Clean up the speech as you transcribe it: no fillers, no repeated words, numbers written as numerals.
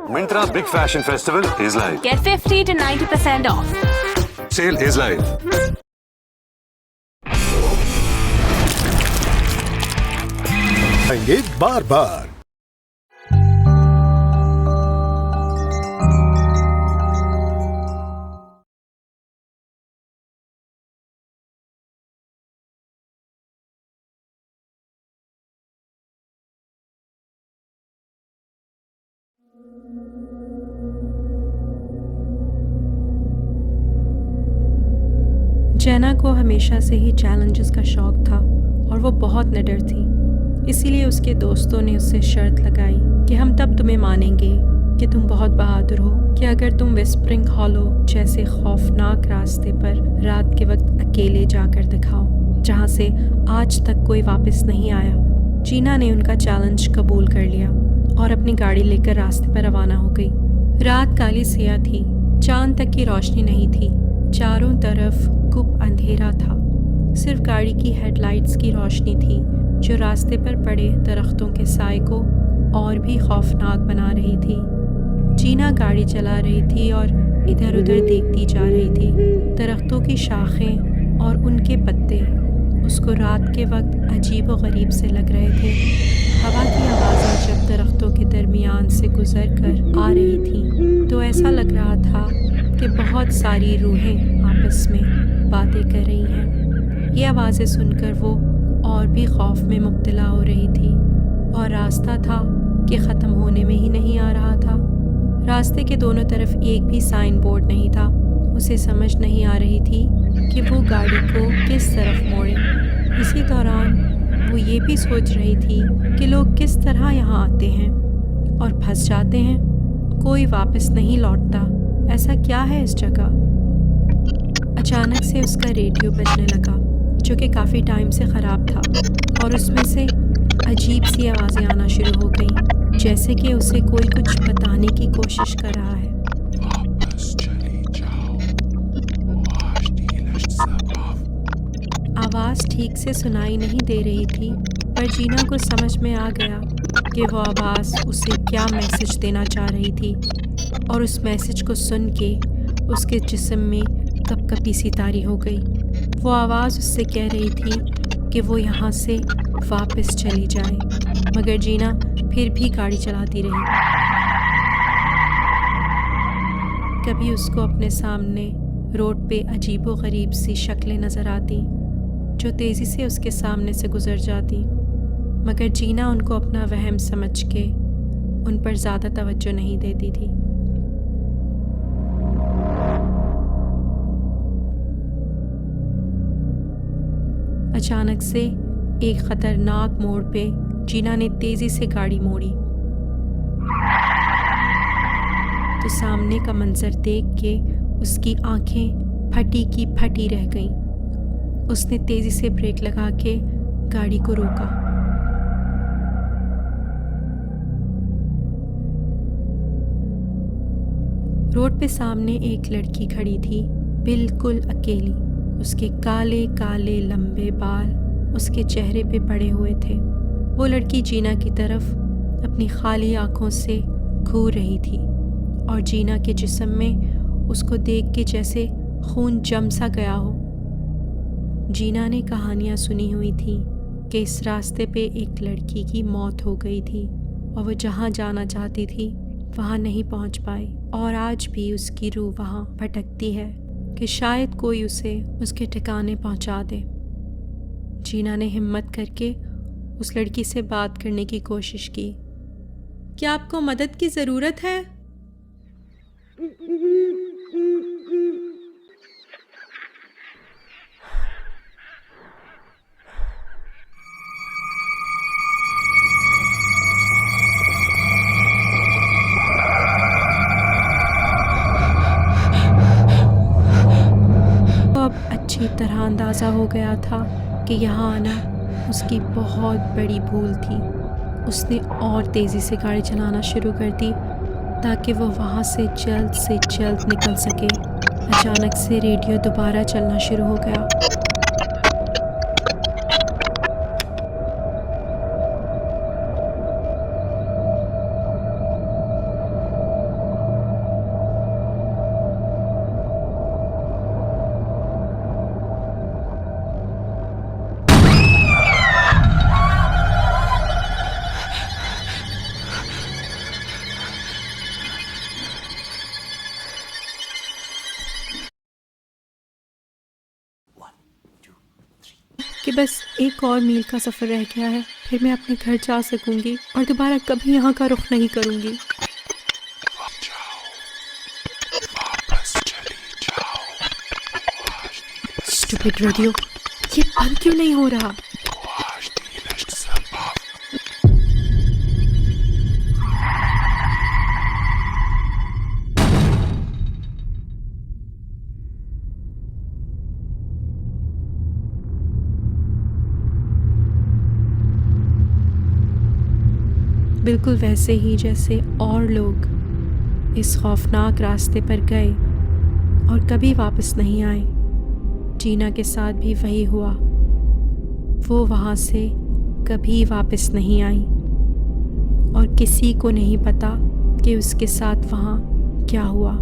Myntra Big Fashion Festival is live. Get 50 to 90% off. Sale is live. आएंगे बार बार। जैना को हमेशा से ही चैलेंजेस का शौक था और वो बहुत निडर थी। इसीलिए उसके दोस्तों ने उससे शर्त लगाई कि हम तब तुम्हें मानेंगे कि तुम बहुत बहादुर हो कि अगर तुम विस्परिंग हॉलो जैसे खौफनाक रास्ते पर रात के वक्त अकेले जाकर दिखाओ, जहाँ से आज तक कोई वापस नहीं आया। जीना ने उनका चैलेंज कबूल कर लिया और अपनी गाड़ी लेकर रास्ते पर रवाना हो गई। रात काली सिया थी, चांद तक की रोशनी नहीं थी, चारों तरफ गुप अंधेरा था। सिर्फ गाड़ी की हेडलाइट्स की रोशनी थी जो रास्ते पर पड़े दरख्तों के साए को और भी खौफनाक बना रही थी। जीना गाड़ी चला रही थी और इधर उधर देखती जा रही थी। दरख्तों की शाखें और उनके पत्ते उसको रात के वक्त अजीब व गरीब से लग रहे थे। हवा की आवाज़ें जब दरख्तों के दरमियान से गुजर कर आ रही थी तो ऐसा लग रहा था कि बहुत सारी रूहें आपस में बातें कर रही हैं। ये आवाज़ें सुनकर वो और भी खौफ में मुब्तला हो रही थी और रास्ता था कि ख़त्म होने में ही नहीं आ रहा था। रास्ते के दोनों तरफ एक भी साइन बोर्ड नहीं था। उसे समझ नहीं आ रही थी कि वो गाड़ी को किस तरफ मोड़े। इसी दौरान वो ये भी सोच रही थी कि लोग किस तरह यहाँ आते हैं और फंस जाते हैं, कोई वापस नहीं लौटता। ऐसा क्या है इस जगह? अचानक से उसका रेडियो बजने लगा जो कि काफ़ी टाइम से ख़राब था और उसमें से अजीब सी आवाज़ें आना शुरू हो गईं, जैसे कि उसे कोई कुछ बताने की कोशिश कर रहा है। वापस चली जाओ, आवाज़ ठीक से सुनाई नहीं दे रही थी, पर जीना को समझ में आ गया कि वो आवाज़ उसे क्या मैसेज देना चाह रही थी और उस मैसेज को सुन के उसके जिस्म में कपकपी सी तारी हो गई। वो आवाज़ उससे कह रही थी कि वो यहाँ से वापस चली जाए, मगर जीना फिर भी गाड़ी चलाती रही। कभी उसको अपने सामने रोड पे अजीबो गरीब सी शक्लें नज़र आती जो तेज़ी से उसके सामने से गुज़र जाती, मगर जीना उनको अपना वहम समझ के उन पर ज़्यादा तवज्जो नहीं देती थी। अचानक से एक ख़तरनाक मोड़ पे जीना ने तेज़ी से गाड़ी मोड़ी तो सामने का मंजर देख के उसकी आंखें फटी की फटी रह गईं। उसने तेज़ी से ब्रेक लगा के गाड़ी को रोका। रोड पे सामने एक लड़की खड़ी थी, बिल्कुल अकेली। उसके काले काले लंबे बाल उसके चेहरे पे पड़े हुए थे। वो लड़की जीना की तरफ अपनी खाली आंखों से घूर रही थी और जीना के जिस्म में उसको देख के जैसे खून जम सा गया हो। जीना ने कहानियाँ सुनी हुई थी कि इस रास्ते पे एक लड़की की मौत हो गई थी और वो जहाँ जाना चाहती थी वहाँ नहीं पहुँच पाई और आज भी उसकी रूह वहाँ भटकती है कि शायद कोई उसे उसके ठिकाने पहुँचा दे। जीना ने हिम्मत करके उस लड़की से बात करने की कोशिश की। क्या आपको मदद की ज़रूरत है? अब अच्छी तरह अंदाज़ा हो गया था कि यहाँ आना उसकी बहुत बड़ी भूल थी। उसने और तेज़ी से गाड़ी चलाना शुरू कर दी ताकि वो वहाँ से जल्द निकल सके। अचानक से रेडियो दोबारा चलना शुरू हो गया। कि बस एक और मील का सफ़र रह गया है, फिर मैं अपने घर जा सकूंगी और दोबारा कभी यहाँ का रुख नहीं करूंगी। वापस चली जाओ। स्टूपिड रेडियो, ये बंद क्यों नहीं हो रहा? बिल्कुल वैसे ही जैसे और लोग इस खौफनाक रास्ते पर गए और कभी वापस नहीं आए, जीना के साथ भी वही हुआ। वो वहाँ से कभी वापस नहीं आई और किसी को नहीं पता कि उसके साथ वहाँ क्या हुआ।